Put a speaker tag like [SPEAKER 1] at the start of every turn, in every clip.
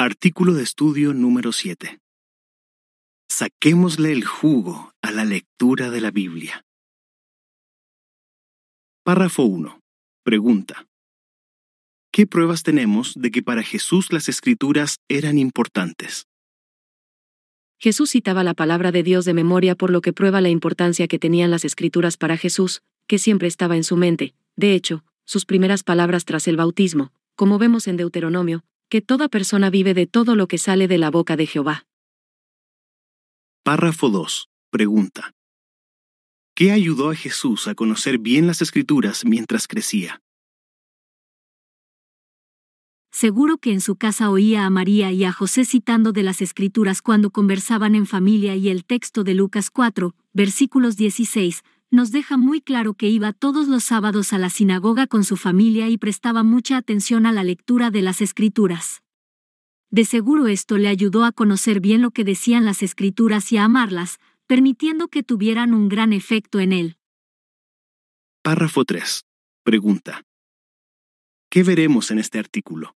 [SPEAKER 1] Artículo de estudio número 7. Saquémosle el jugo a la lectura de la Biblia. Párrafo 1. Pregunta. ¿Qué pruebas tenemos de que para Jesús las Escrituras eran importantes?
[SPEAKER 2] Jesús citaba la palabra de Dios de memoria, por lo que prueba la importancia que tenían las Escrituras para Jesús, que siempre estaba en su mente. De hecho, sus primeras palabras tras el bautismo, como vemos en Deuteronomio, que toda persona vive de todo lo que sale de la boca de Jehová.
[SPEAKER 1] Párrafo 2. Pregunta. ¿Qué ayudó a Jesús a conocer bien las Escrituras mientras crecía?
[SPEAKER 3] Seguro que en su casa oía a María y a José citando de las Escrituras cuando conversaban en familia, y el texto de Lucas 4, versículos 16, nos deja muy claro que iba todos los sábados a la sinagoga con su familia y prestaba mucha atención a la lectura de las Escrituras. De seguro esto le ayudó a conocer bien lo que decían las Escrituras y a amarlas, permitiendo que tuvieran un gran efecto en él.
[SPEAKER 1] Párrafo 3. Pregunta. ¿Qué veremos en este artículo?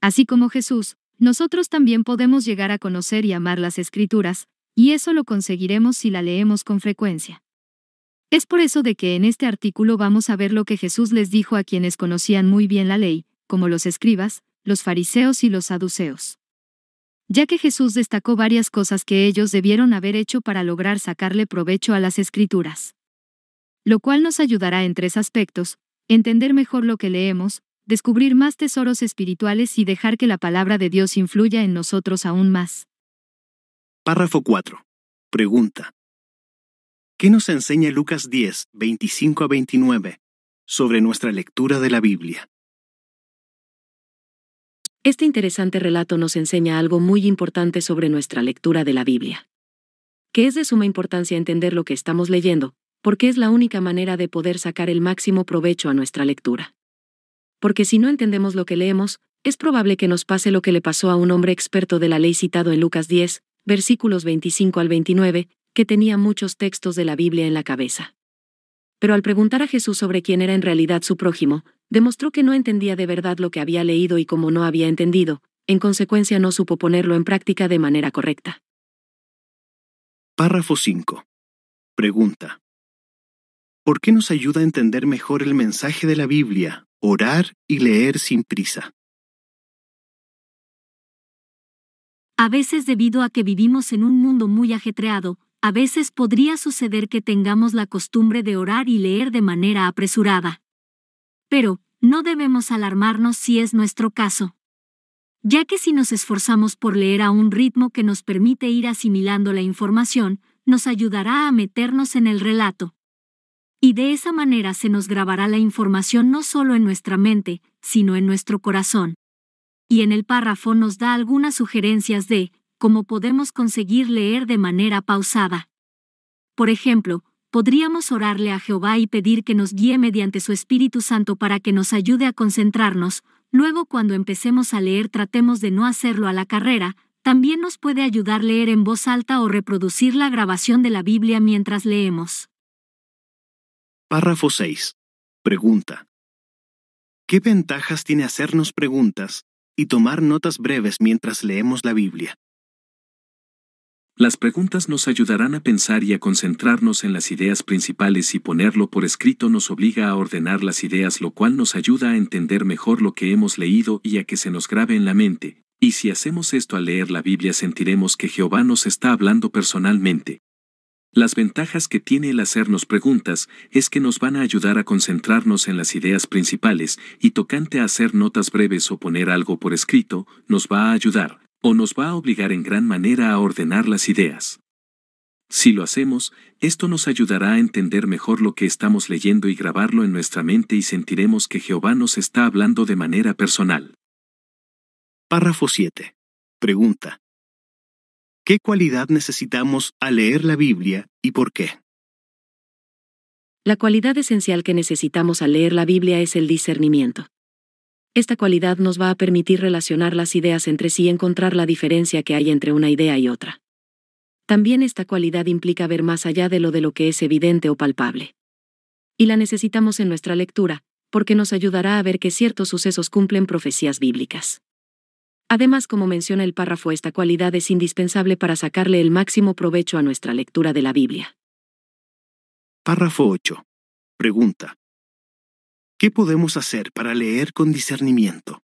[SPEAKER 4] Así como Jesús, nosotros también podemos llegar a conocer y amar las Escrituras, y eso lo conseguiremos si la leemos con frecuencia. Es por eso de que en este artículo vamos a ver lo que Jesús les dijo a quienes conocían muy bien la ley, como los escribas, los fariseos y los saduceos. Ya que Jesús destacó varias cosas que ellos debieron haber hecho para lograr sacarle provecho a las Escrituras. Lo cual nos ayudará en 3 aspectos: entender mejor lo que leemos, descubrir más tesoros espirituales y dejar que la palabra de Dios influya en nosotros aún más.
[SPEAKER 1] Párrafo 4. Pregunta. ¿Qué nos enseña Lucas 10, 25 a 29 sobre nuestra lectura de la Biblia?
[SPEAKER 2] Este interesante relato nos enseña algo muy importante sobre nuestra lectura de la Biblia. Que es de suma importancia entender lo que estamos leyendo, porque es la única manera de poder sacar el máximo provecho a nuestra lectura. Porque si no entendemos lo que leemos, es probable que nos pase lo que le pasó a un hombre experto de la ley citado en Lucas 10, versículos 25 al 29, que tenía muchos textos de la Biblia en la cabeza. Pero al preguntar a Jesús sobre quién era en realidad su prójimo, demostró que no entendía de verdad lo que había leído, y como no había entendido, en consecuencia no supo ponerlo en práctica de manera correcta.
[SPEAKER 1] Párrafo 5. Pregunta. ¿Por qué nos ayuda a entender mejor el mensaje de la Biblia, orar y leer sin prisa?
[SPEAKER 3] A veces, debido a que vivimos en un mundo muy ajetreado, a veces podría suceder que tengamos la costumbre de orar y leer de manera apresurada. Pero no debemos alarmarnos si es nuestro caso, ya que si nos esforzamos por leer a un ritmo que nos permite ir asimilando la información, nos ayudará a meternos en el relato. Y de esa manera se nos grabará la información no solo en nuestra mente, sino en nuestro corazón. Y en el párrafo nos da algunas sugerencias de cómo podemos conseguir leer de manera pausada. Por ejemplo, podríamos orarle a Jehová y pedir que nos guíe mediante su Espíritu Santo para que nos ayude a concentrarnos. Luego, cuando empecemos a leer, tratemos de no hacerlo a la carrera. También nos puede ayudar leer en voz alta o reproducir la grabación de la Biblia mientras leemos.
[SPEAKER 1] Párrafo 6. Pregunta. ¿Qué ventajas tiene hacernos preguntas y tomar notas breves mientras leemos la Biblia?
[SPEAKER 5] Las preguntas nos ayudarán a pensar y a concentrarnos en las ideas principales, y ponerlo por escrito nos obliga a ordenar las ideas, lo cual nos ayuda a entender mejor lo que hemos leído y a que se nos grabe en la mente. Y si hacemos esto al leer la Biblia, sentiremos que Jehová nos está hablando personalmente. Las ventajas que tiene el hacernos preguntas es que nos van a ayudar a concentrarnos en las ideas principales, y tocante a hacer notas breves o poner algo por escrito, nos va a ayudar, o nos va a obligar en gran manera a ordenar las ideas. Si lo hacemos, esto nos ayudará a entender mejor lo que estamos leyendo y grabarlo en nuestra mente, y sentiremos que Jehová nos está hablando de manera personal.
[SPEAKER 1] Párrafo 7. Pregunta. ¿Qué cualidad necesitamos al leer la Biblia y por qué?
[SPEAKER 2] La cualidad esencial que necesitamos al leer la Biblia es el discernimiento. Esta cualidad nos va a permitir relacionar las ideas entre sí y encontrar la diferencia que hay entre una idea y otra. También esta cualidad implica ver más allá de lo que es evidente o palpable. Y la necesitamos en nuestra lectura, porque nos ayudará a ver que ciertos sucesos cumplen profecías bíblicas. Además, como menciona el párrafo, esta cualidad es indispensable para sacarle el máximo provecho a nuestra lectura de la Biblia.
[SPEAKER 1] Párrafo 8. Pregunta. ¿Qué podemos hacer para leer con discernimiento?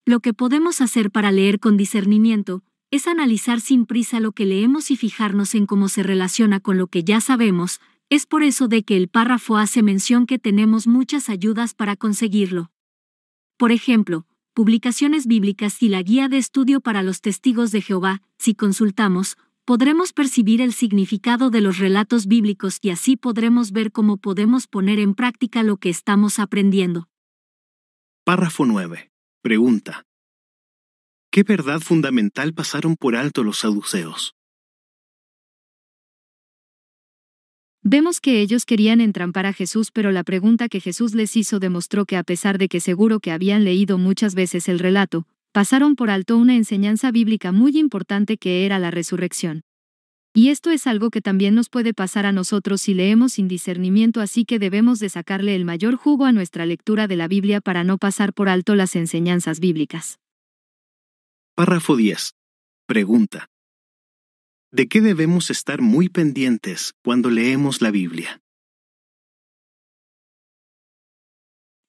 [SPEAKER 3] Lo que podemos hacer para leer con discernimiento es analizar sin prisa lo que leemos y fijarnos en cómo se relaciona con lo que ya sabemos. Es por eso de que el párrafo hace mención que tenemos muchas ayudas para conseguirlo. Por ejemplo, publicaciones bíblicas y la guía de estudio para los testigos de Jehová. Si consultamos, podremos percibir el significado de los relatos bíblicos y así podremos ver cómo podemos poner en práctica lo que estamos aprendiendo.
[SPEAKER 1] Párrafo 9. Pregunta. ¿Qué verdad fundamental pasaron por alto los saduceos?
[SPEAKER 4] Vemos que ellos querían entrampar a Jesús, pero la pregunta que Jesús les hizo demostró que a pesar de que seguro que habían leído muchas veces el relato, pasaron por alto una enseñanza bíblica muy importante que era la resurrección. Y esto es algo que también nos puede pasar a nosotros si leemos sin discernimiento, así que debemos de sacarle el mayor jugo a nuestra lectura de la Biblia para no pasar por alto las enseñanzas bíblicas.
[SPEAKER 1] Párrafo 10. Pregunta. ¿De qué debemos estar muy pendientes cuando leemos la Biblia?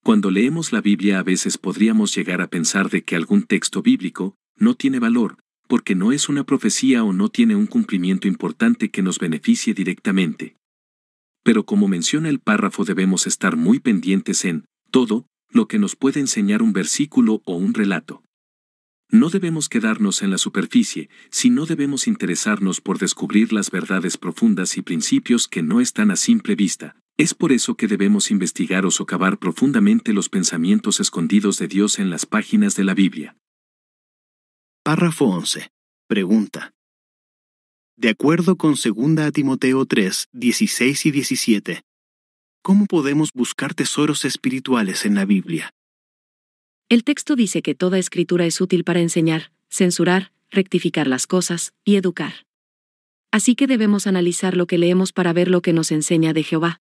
[SPEAKER 5] Cuando leemos la Biblia a veces podríamos llegar a pensar de que algún texto bíblico no tiene valor, porque no es una profecía o no tiene un cumplimiento importante que nos beneficie directamente. Pero como menciona el párrafo, debemos estar muy pendientes en todo lo que nos puede enseñar un versículo o un relato. No debemos quedarnos en la superficie, sino debemos interesarnos por descubrir las verdades profundas y principios que no están a simple vista. Es por eso que debemos investigar o socavar profundamente los pensamientos escondidos de Dios en las páginas de la Biblia.
[SPEAKER 1] Párrafo 11. Pregunta. De acuerdo con 2 Timoteo 3, 16 y 17, ¿cómo podemos buscar tesoros espirituales en la Biblia?
[SPEAKER 2] El texto dice que toda escritura es útil para enseñar, censurar, rectificar las cosas y educar. Así que debemos analizar lo que leemos para ver lo que nos enseña de Jehová.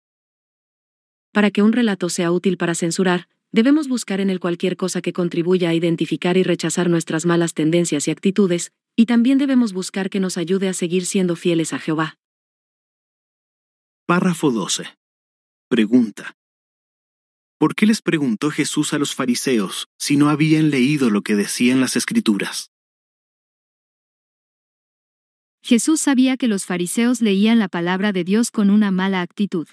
[SPEAKER 2] Para que un relato sea útil para censurar, debemos buscar en él cualquier cosa que contribuya a identificar y rechazar nuestras malas tendencias y actitudes, y también debemos buscar que nos ayude a seguir siendo fieles a Jehová.
[SPEAKER 1] Párrafo 12. Pregunta. ¿Por qué les preguntó Jesús a los fariseos si no habían leído lo que decían las Escrituras?
[SPEAKER 4] Jesús sabía que los fariseos leían la palabra de Dios con una mala actitud.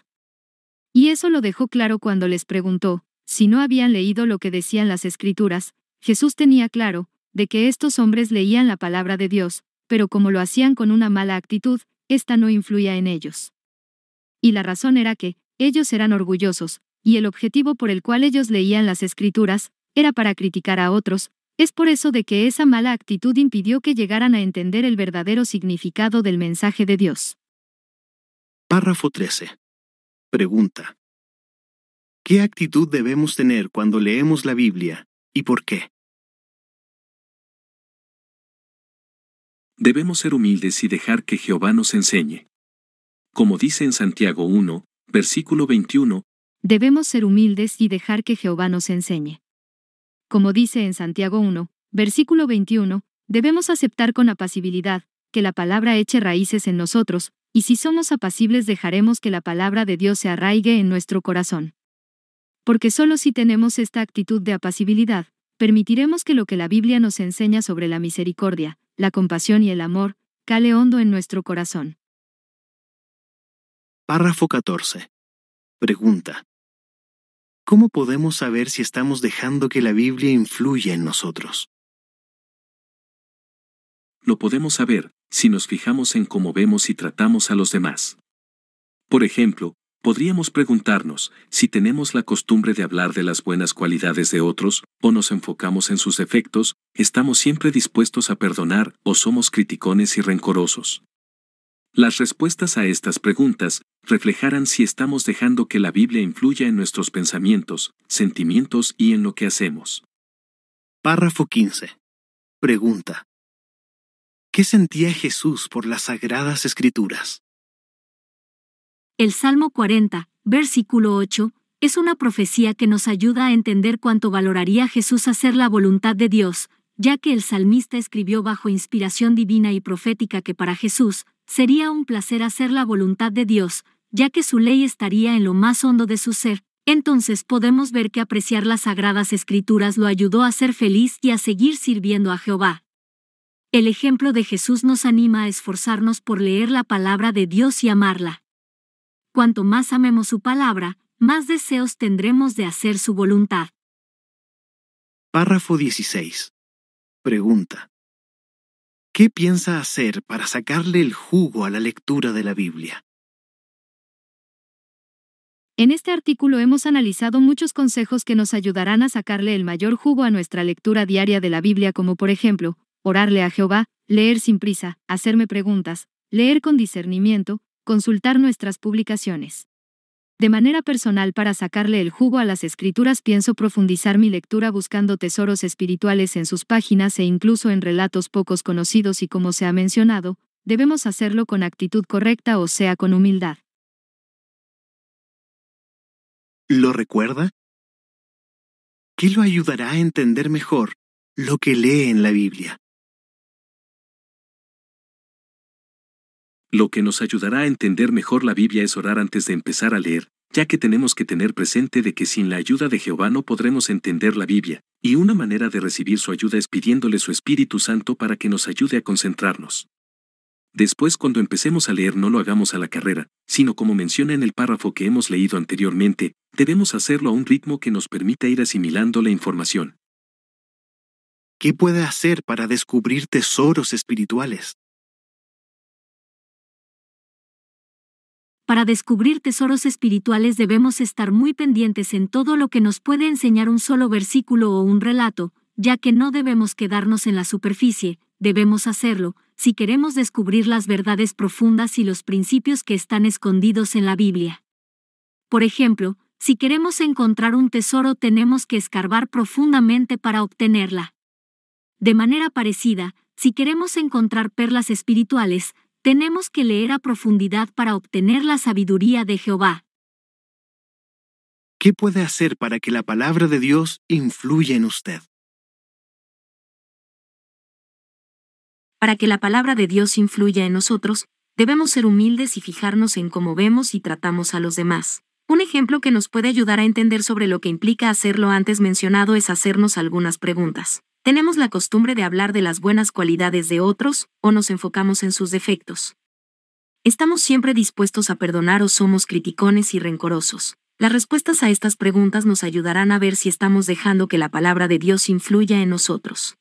[SPEAKER 4] Y eso lo dejó claro cuando les preguntó si no habían leído lo que decían las Escrituras. Jesús tenía claro de que estos hombres leían la palabra de Dios, pero como lo hacían con una mala actitud, esta no influía en ellos. Y la razón era que ellos eran orgullosos, y el objetivo por el cual ellos leían las Escrituras era para criticar a otros. Es por eso de que esa mala actitud impidió que llegaran a entender el verdadero significado del mensaje de Dios.
[SPEAKER 1] Párrafo 13. Pregunta. ¿Qué actitud debemos tener cuando leemos la Biblia y por qué?
[SPEAKER 5] Debemos ser humildes y dejar que Jehová nos enseñe. Como dice en Santiago 1, versículo 21,
[SPEAKER 4] debemos ser humildes y dejar que Jehová nos enseñe. Como dice en Santiago 1, versículo 21, debemos aceptar con apacibilidad que la palabra eche raíces en nosotros, y si somos apacibles dejaremos que la palabra de Dios se arraigue en nuestro corazón. Porque solo si tenemos esta actitud de apacibilidad, permitiremos que lo que la Biblia nos enseña sobre la misericordia, la compasión y el amor, cale hondo en nuestro corazón.
[SPEAKER 1] Párrafo 14. Pregunta. ¿Cómo podemos saber si estamos dejando que la Biblia influya en nosotros?
[SPEAKER 5] Lo podemos saber si nos fijamos en cómo vemos y tratamos a los demás. Por ejemplo, podríamos preguntarnos si tenemos la costumbre de hablar de las buenas cualidades de otros, o nos enfocamos en sus defectos, estamos siempre dispuestos a perdonar o somos criticones y rencorosos. Las respuestas a estas preguntas reflejarán si estamos dejando que la Biblia influya en nuestros pensamientos, sentimientos y en lo que hacemos.
[SPEAKER 1] Párrafo 15. Pregunta. ¿Qué sentía Jesús por las Sagradas Escrituras?
[SPEAKER 3] El Salmo 40, versículo 8, es una profecía que nos ayuda a entender cuánto valoraría Jesús hacer la voluntad de Dios, ya que el salmista escribió bajo inspiración divina y profética que para Jesús sería un placer hacer la voluntad de Dios, ya que su ley estaría en lo más hondo de su ser. Entonces podemos ver que apreciar las sagradas escrituras lo ayudó a ser feliz y a seguir sirviendo a Jehová. El ejemplo de Jesús nos anima a esforzarnos por leer la palabra de Dios y amarla. Cuanto más amemos su palabra, más deseos tendremos de hacer su voluntad.
[SPEAKER 1] Párrafo 16. Pregunta. ¿Qué piensa hacer para sacarle el jugo a la lectura de la Biblia?
[SPEAKER 4] En este artículo hemos analizado muchos consejos que nos ayudarán a sacarle el mayor jugo a nuestra lectura diaria de la Biblia, como por ejemplo, orarle a Jehová, leer sin prisa, hacerme preguntas, leer con discernimiento, consultar nuestras publicaciones. De manera personal, para sacarle el jugo a las escrituras, pienso profundizar mi lectura buscando tesoros espirituales en sus páginas e incluso en relatos pocos conocidos, y como se ha mencionado, debemos hacerlo con actitud correcta, o sea, con humildad.
[SPEAKER 1] ¿Lo recuerda? ¿Qué lo ayudará a entender mejor lo que lee en la Biblia?
[SPEAKER 5] Lo que nos ayudará a entender mejor la Biblia es orar antes de empezar a leer, ya que tenemos que tener presente de que sin la ayuda de Jehová no podremos entender la Biblia, y una manera de recibir su ayuda es pidiéndole su Espíritu Santo para que nos ayude a concentrarnos. Después, cuando empecemos a leer, no lo hagamos a la carrera, sino como menciona en el párrafo que hemos leído anteriormente, debemos hacerlo a un ritmo que nos permita ir asimilando la información.
[SPEAKER 1] ¿Qué puede hacer para descubrir tesoros espirituales?
[SPEAKER 3] Para descubrir tesoros espirituales debemos estar muy pendientes en todo lo que nos puede enseñar un solo versículo o un relato, ya que no debemos quedarnos en la superficie, debemos hacerlo, si queremos descubrir las verdades profundas y los principios que están escondidos en la Biblia. Por ejemplo, si queremos encontrar un tesoro, tenemos que escarbar profundamente para obtenerla. De manera parecida, si queremos encontrar perlas espirituales, tenemos que leer a profundidad para obtener la sabiduría de Jehová.
[SPEAKER 1] ¿Qué puede hacer para que la palabra de Dios influya en usted?
[SPEAKER 2] Para que la palabra de Dios influya en nosotros, debemos ser humildes y fijarnos en cómo vemos y tratamos a los demás. Un ejemplo que nos puede ayudar a entender sobre lo que implica hacer lo antes mencionado es hacernos algunas preguntas. ¿Tenemos la costumbre de hablar de las buenas cualidades de otros, o nos enfocamos en sus defectos? ¿Estamos siempre dispuestos a perdonar o somos criticones y rencorosos? Las respuestas a estas preguntas nos ayudarán a ver si estamos dejando que la palabra de Dios influya en nosotros.